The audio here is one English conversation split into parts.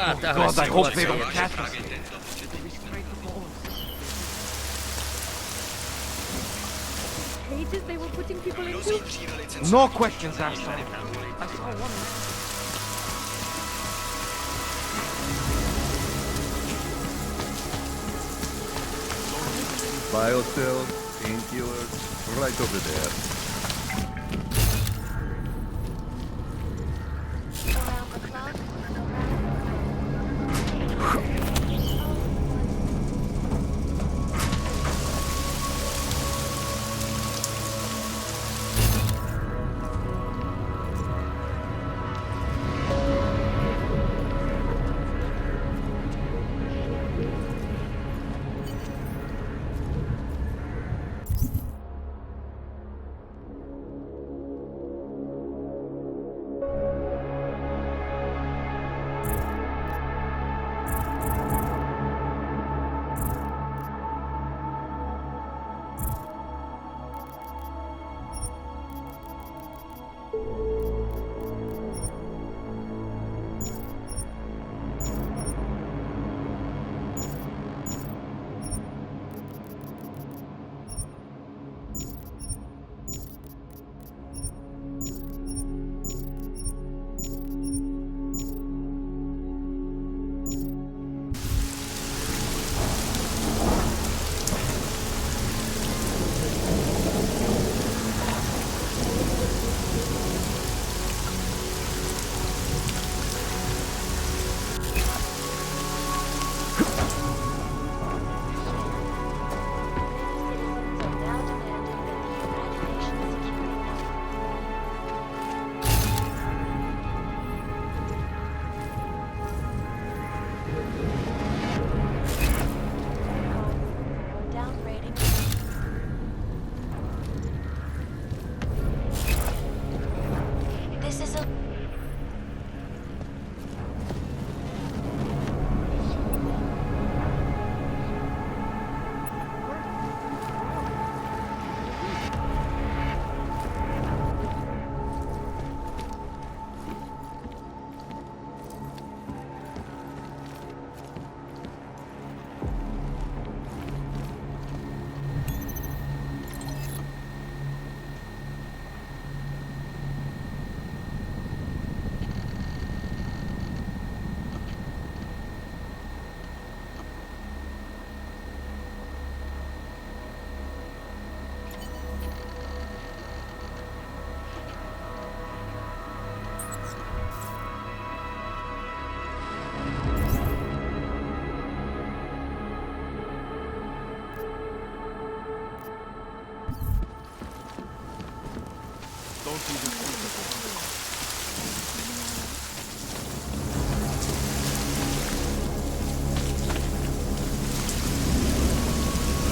God, I hope they don't catch us. Cages they were putting people into? No questions asked. I saw one. Biocells, painkillers, right over there. Around the clock?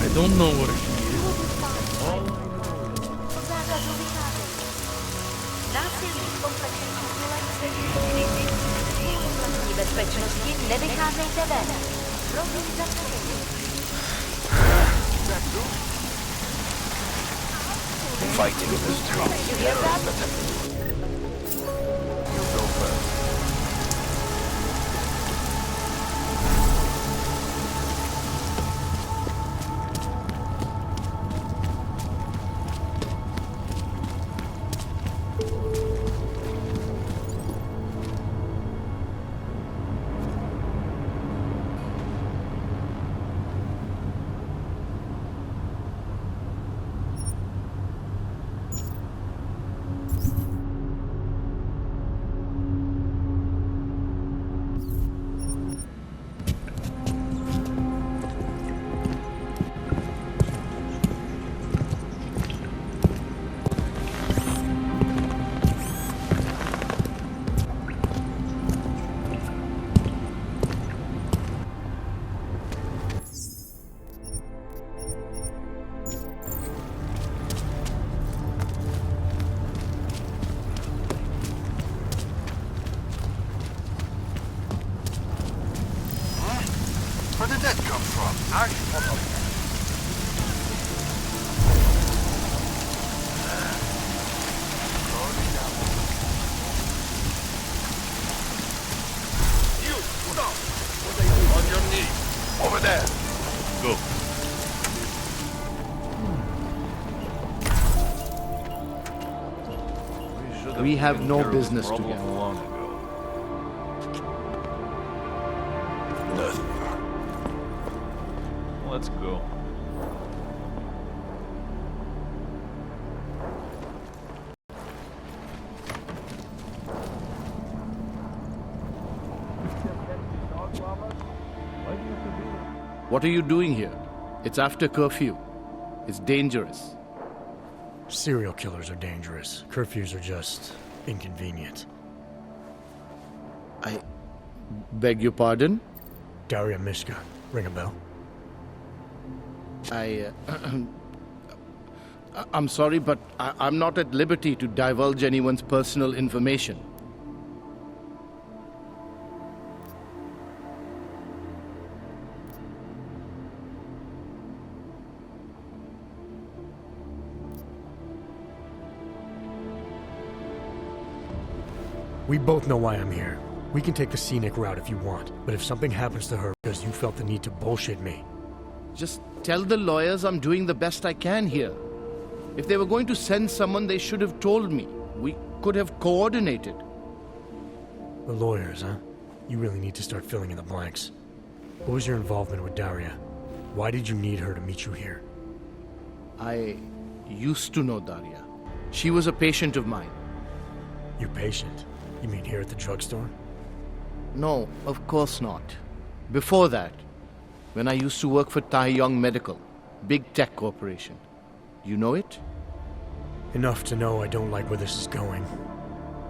I don't know what she is. Bezpečnosti nevycházejte ven. Fighting in the streets. You hear that? You go first. Where did that come from? You, stop! should We have taken no care of this business problem together. long ago. Nothing. Let's go. What are you doing here? It's after curfew. It's dangerous. Serial killers are dangerous. Curfews are just inconvenient. I beg your pardon? Daria Mishka. Ring a bell? I'm sorry, but I'm not at liberty to divulge anyone's personal information. We both know why I'm here. We can take the scenic route if you want, but if something happens to her because you felt the need to bullshit me, Just tell the lawyers I'm doing the best I can here. If they were going to send someone, they should have told me. We could have coordinated. the lawyers, huh? You really need to start filling in the blanks. What was your involvement with Daria? Why did you need her to meet you here? I used to know Daria. She was a patient of mine. Your patient? You mean here at the drugstore? No, of course not. Before that, when I used to work for Taeyong Medical, big tech corporation. You know it? Enough to know I don't like where this is going.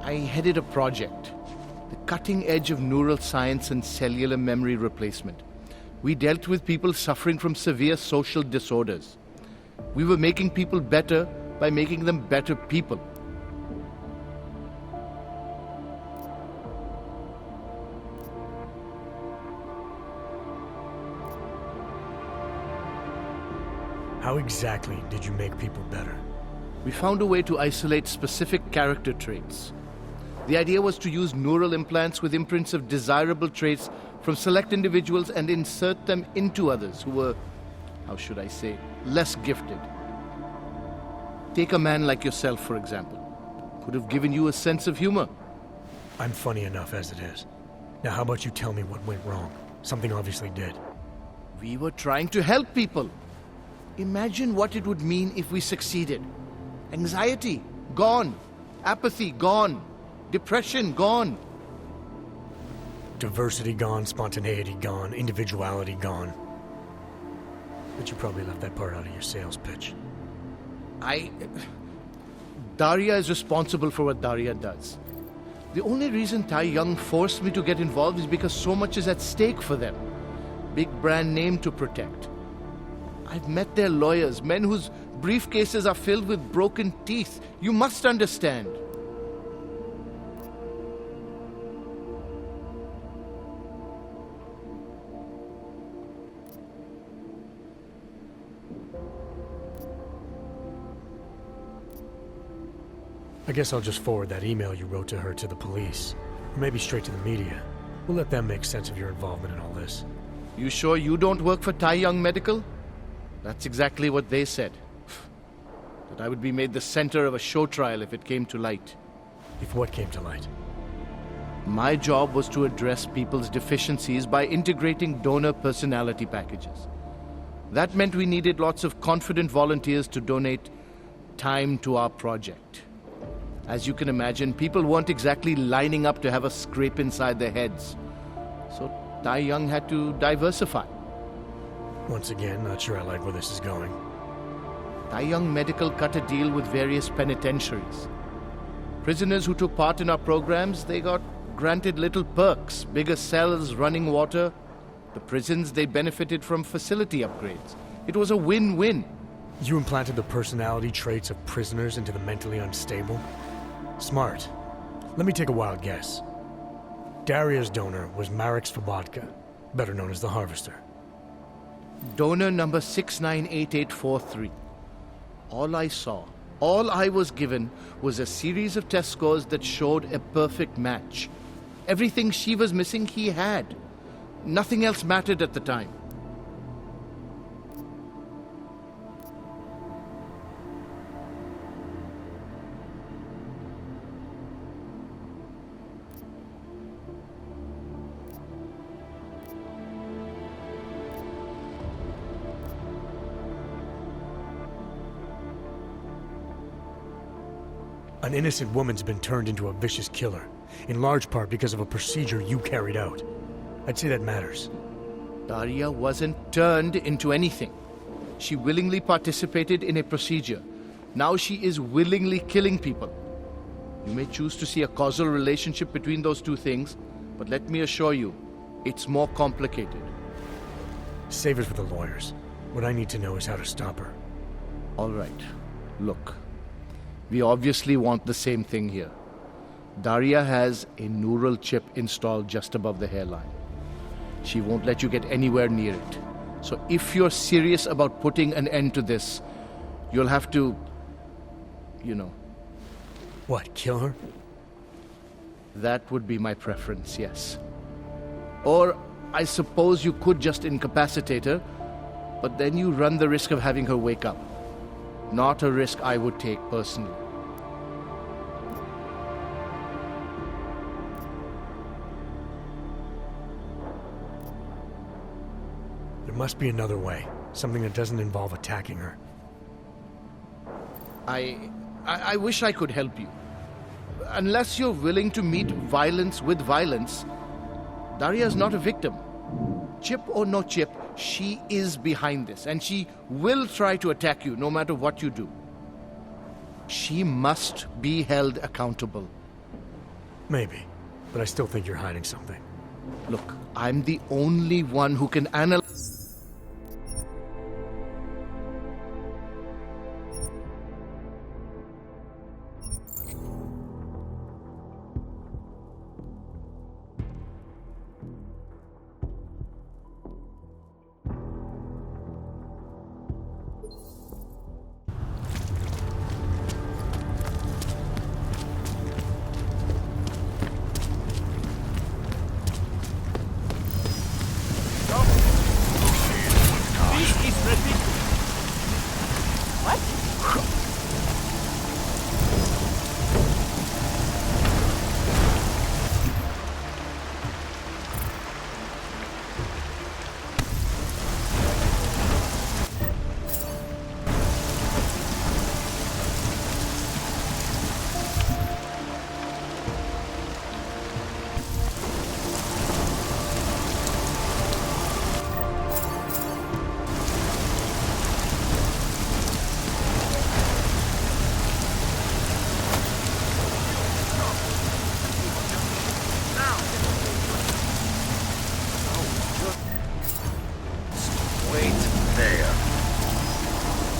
I headed a project, the cutting edge of neural science and cellular memory replacement. We dealt with people suffering from severe social disorders. We were making people better by making them better people. How exactly did you make people better? We found a way to isolate specific character traits. The idea was to use neural implants with imprints of desirable traits from select individuals and insert them into others who were, how should I say, less gifted. Take a man like yourself, for example. Could have given you a sense of humor. I'm funny enough as it is. Now how about you tell me what went wrong? Something obviously did. We were trying to help people. Imagine what it would mean if we succeeded. Anxiety, gone. Apathy, gone. Depression, gone. Diversity gone, spontaneity gone, individuality gone. But you probably left that part out of your sales pitch. Daria is responsible for what Daria does. The only reason Taeyong forced me to get involved is because so much is at stake for them. Big brand name to protect. I've met their lawyers, men whose briefcases are filled with broken teeth. You must understand. I guess I'll just forward that email you wrote to her to the police. Or maybe straight to the media. We'll let them make sense of your involvement in all this. You sure you don't work for Taeyong Medical? That's exactly what they said. That I would be made the center of a show trial if it came to light. If what came to light? My job was to address people's deficiencies by integrating donor personality packages. That meant we needed lots of confident volunteers to donate time to our project. As you can imagine, people weren't exactly lining up to have a scrape inside their heads. So Taeyong had to diversify. Once again, not sure I like where this is going. Taeyong Medical cut a deal with various penitentiaries. Prisoners who took part in our programs, they got granted little perks, bigger cells, running water. The prisons, they benefited from facility upgrades. It was a win-win. You implanted the personality traits of prisoners into the mentally unstable? Smart. Let me take a wild guess. Daria's donor was Marek Svobodka, better known as the Harvester. Donor number 698843. All I saw, all I was given was a series of test scores that showed a perfect match. Everything she was missing, he had. Nothing else mattered at the time. An innocent woman's been turned into a vicious killer, in large part because of a procedure you carried out. I'd say that matters. Daria wasn't turned into anything. She willingly participated in a procedure. Now she is willingly killing people. You may choose to see a causal relationship between those two things, but let me assure you, it's more complicated. Save it for the lawyers. What I need to know is how to stop her. All right. Look, we obviously want the same thing here. Daria has a neural chip installed just above the hairline. She won't let you get anywhere near it. So if you're serious about putting an end to this, you'll have to, What, kill her? That would be my preference, yes. Or I suppose you could just incapacitate her, but then you run the risk of having her wake up. Not a risk I would take personally. There must be another way. Something that doesn't involve attacking her. I wish I could help you. Unless you're willing to meet violence with violence, Daria's not a victim. Chip or no chip, she is behind this, and she will try to attack you no matter what you do. She must be held accountable. Maybe, but I still think you're hiding something. Look, I'm the only one who can analyze.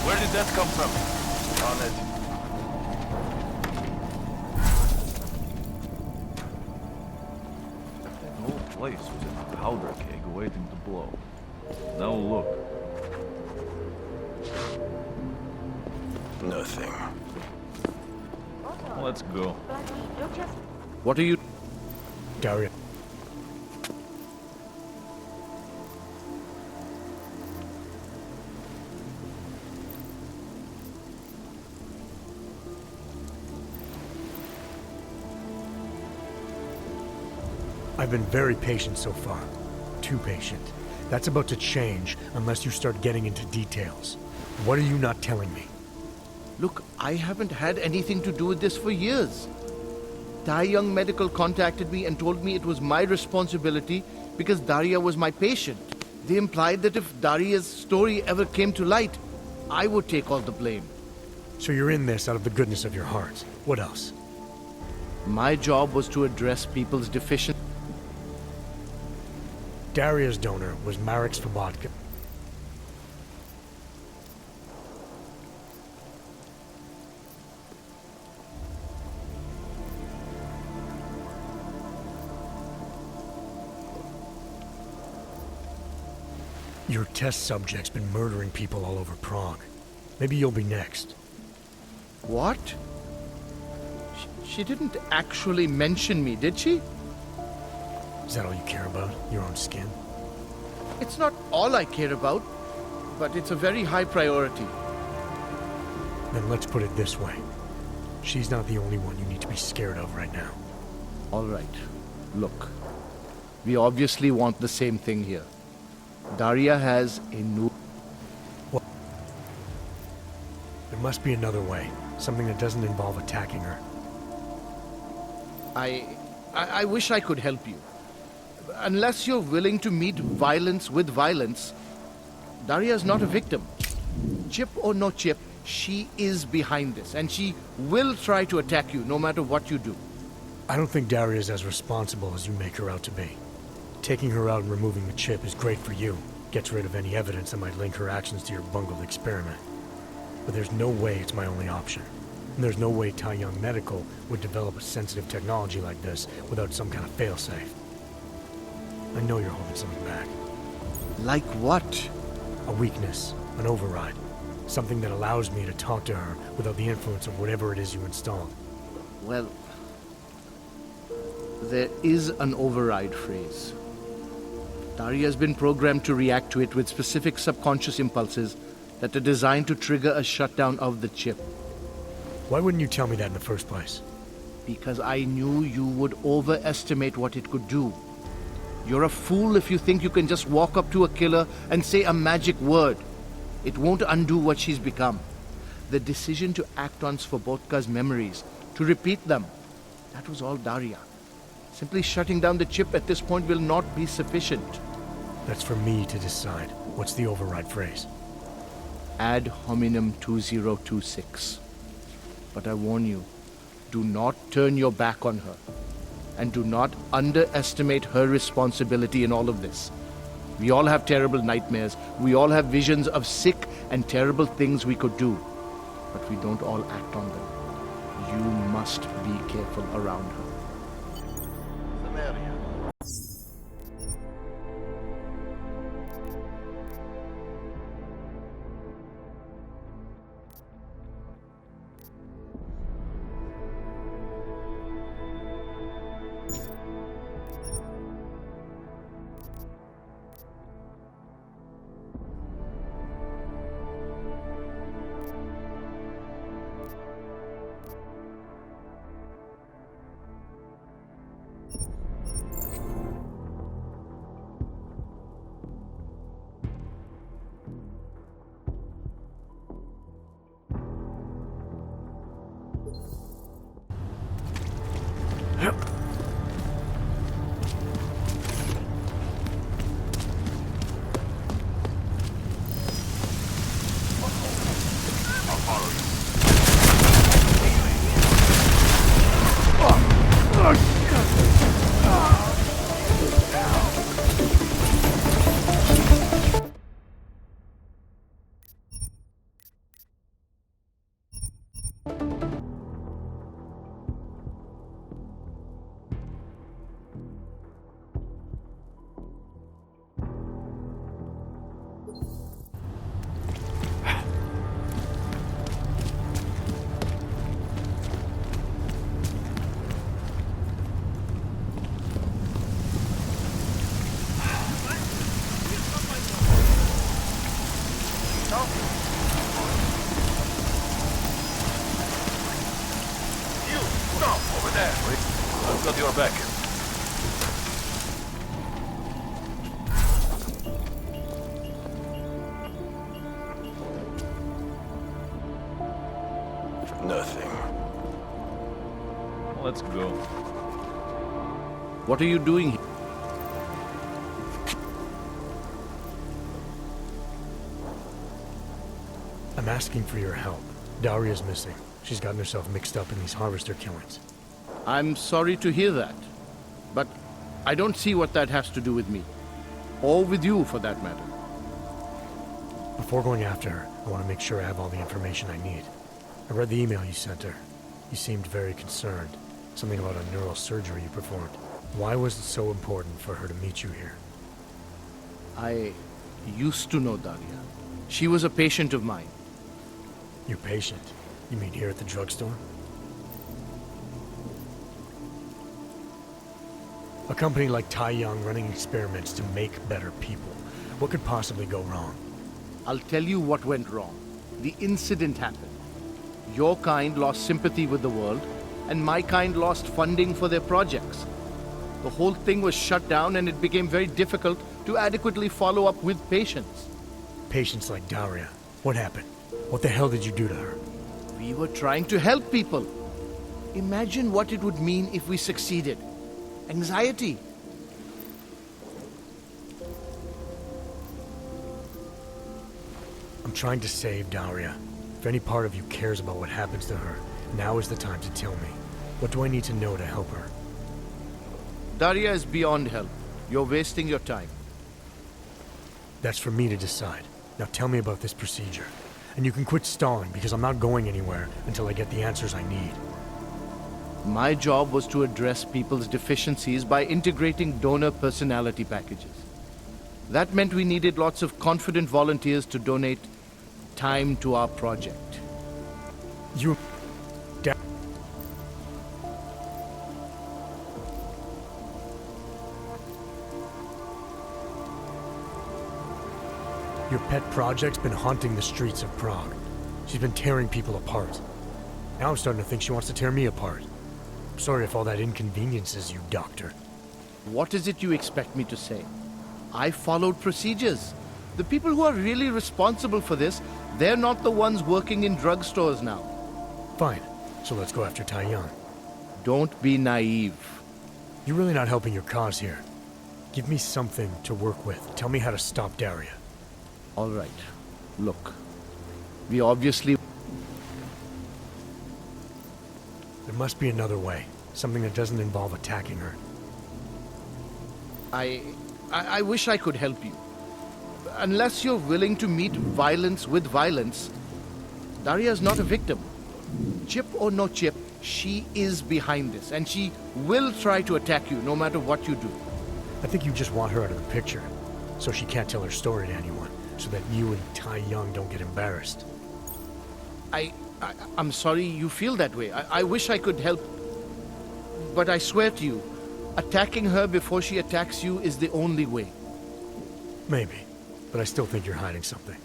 Where did that come from? On it. That whole place was a powder keg waiting to blow. Now look. Nothing. Let's go. What are you... Daria. I've been very patient so far. Too patient. That's about to change unless you start getting into details. What are you not telling me? Look, I haven't had anything to do with this for years. Thai Young Medical contacted me and told me it was my responsibility because Daria was my patient. They implied that if Daria's story ever came to light, I would take all the blame. So you're in this out of the goodness of your heart. What else? My job was to address people's deficiencies. Daria's donor was Marek Svobodka. Your test subject's been murdering people all over Prague. Maybe you'll be next. What? She didn't actually mention me, did she? Is that all you care about? Your own skin? It's not all I care about, but it's a very high priority. Then let's put it this way. She's not the only one you need to be scared of right now. All right. Look, we obviously want the same thing here. Daria has a new... There must be another way. Something that doesn't involve attacking her. I wish I could help you. Unless you're willing to meet violence with violence, Daria's not a victim. Chip or no chip, she is behind this, and she will try to attack you no matter what you do. I don't think Daria's as responsible as you make her out to be. Taking her out and removing the chip is great for you. Gets rid of any evidence that might link her actions to your bungled experiment. But there's no way it's my only option. And there's no way Taiyang Medical would develop a sensitive technology like this without some kind of failsafe. I know you're holding something back. Like what? A weakness, an override. Something that allows me to talk to her without the influence of whatever it is you installed. Well, there is an override phrase. Daria's been programmed to react to it with specific subconscious impulses that are designed to trigger a shutdown of the chip. Why wouldn't you tell me that in the first place? Because I knew you would overestimate what it could do. You're a fool if you think you can just walk up to a killer and say a magic word. It won't undo what she's become. The decision to act on Svobodka's memories, to repeat them, that was all Daria. Simply shutting down the chip at this point will not be sufficient. That's for me to decide. What's the override phrase? Ad hominem 2026. But I warn you, do not turn your back on her. And do not underestimate her responsibility in all of this. We all have terrible nightmares. We all have visions of sick and terrible things we could do. But we don't all act on them. You must be careful around her. Samaria. You, stop over there. Wait, I've got your back. Nothing. Let's go. What are you doing here? I'm asking for your help. Daria's missing. She's gotten herself mixed up in these harvester killings. I'm sorry to hear that. But I don't see what that has to do with me. Or with you, for that matter. Before going after her, I want to make sure I have all the information I need. I read the email you sent her. You seemed very concerned. Something about a neural surgery you performed. Why was it so important for her to meet you here? I used to know Daria. She was a patient of mine. Your patient? You mean here at the drugstore? A company like Taiyang running experiments to make better people. What could possibly go wrong? I'll tell you what went wrong. The incident happened. Your kind lost sympathy with the world, and my kind lost funding for their projects. The whole thing was shut down, and it became very difficult to adequately follow up with patients. Patients like Daria. What happened? What the hell did you do to her? We were trying to help people. Imagine what it would mean if we succeeded. Anxiety. I'm trying to save Daria. If any part of you cares about what happens to her, now is the time to tell me. What do I need to know to help her? Daria is beyond help. You're wasting your time. That's for me to decide. Now tell me about this procedure. And you can quit stalling, because I'm not going anywhere until I get the answers I need. My job was to address people's deficiencies by integrating donor personality packages. That meant we needed lots of confident volunteers to donate time to our project. You... Your pet project's been haunting the streets of Prague. She's been tearing people apart. Now I'm starting to think she wants to tear me apart. I'm sorry if all that inconveniences you, Doctor. What is it you expect me to say? I followed procedures. The people who are really responsible for this, they're not the ones working in drugstores now. Fine. So let's go after Taiyan. Don't be naive. You're really not helping your cause here. Give me something to work with. Tell me how to stop Daria. All right. Look, we obviously... There must be another way. Something that doesn't involve attacking her. I wish I could help you. Unless you're willing to meet violence with violence, Daria's not a victim. Chip or no chip, she is behind this, and she will try to attack you no matter what you do. I think you just want her out of the picture, so she can't tell her story to anyone, so that you and Tai Young don't get embarrassed. I'm sorry you feel that way. I wish I could help, but I swear to you, attacking her before she attacks you is the only way. Maybe, but I still think you're hiding something.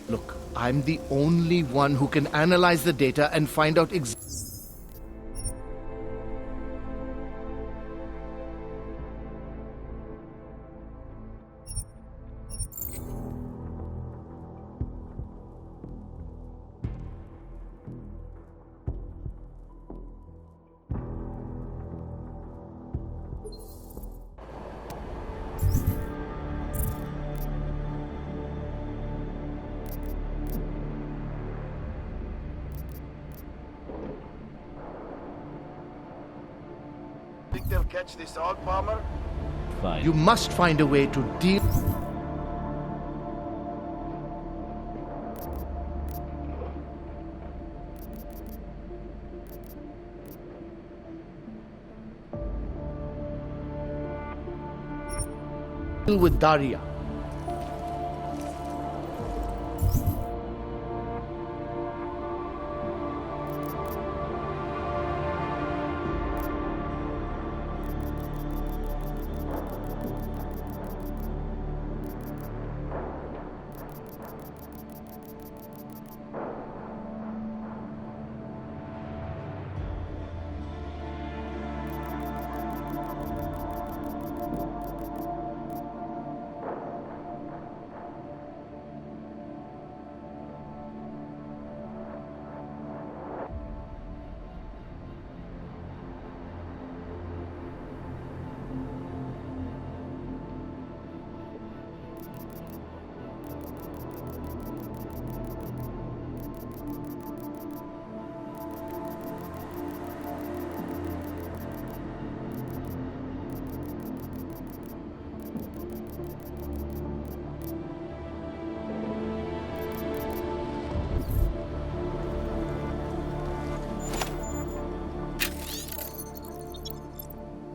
Look, I'm the only one who can analyze the data and find out exactly. Think they'll catch this hog bomber? Fine. You must find a way to deal. With Daria.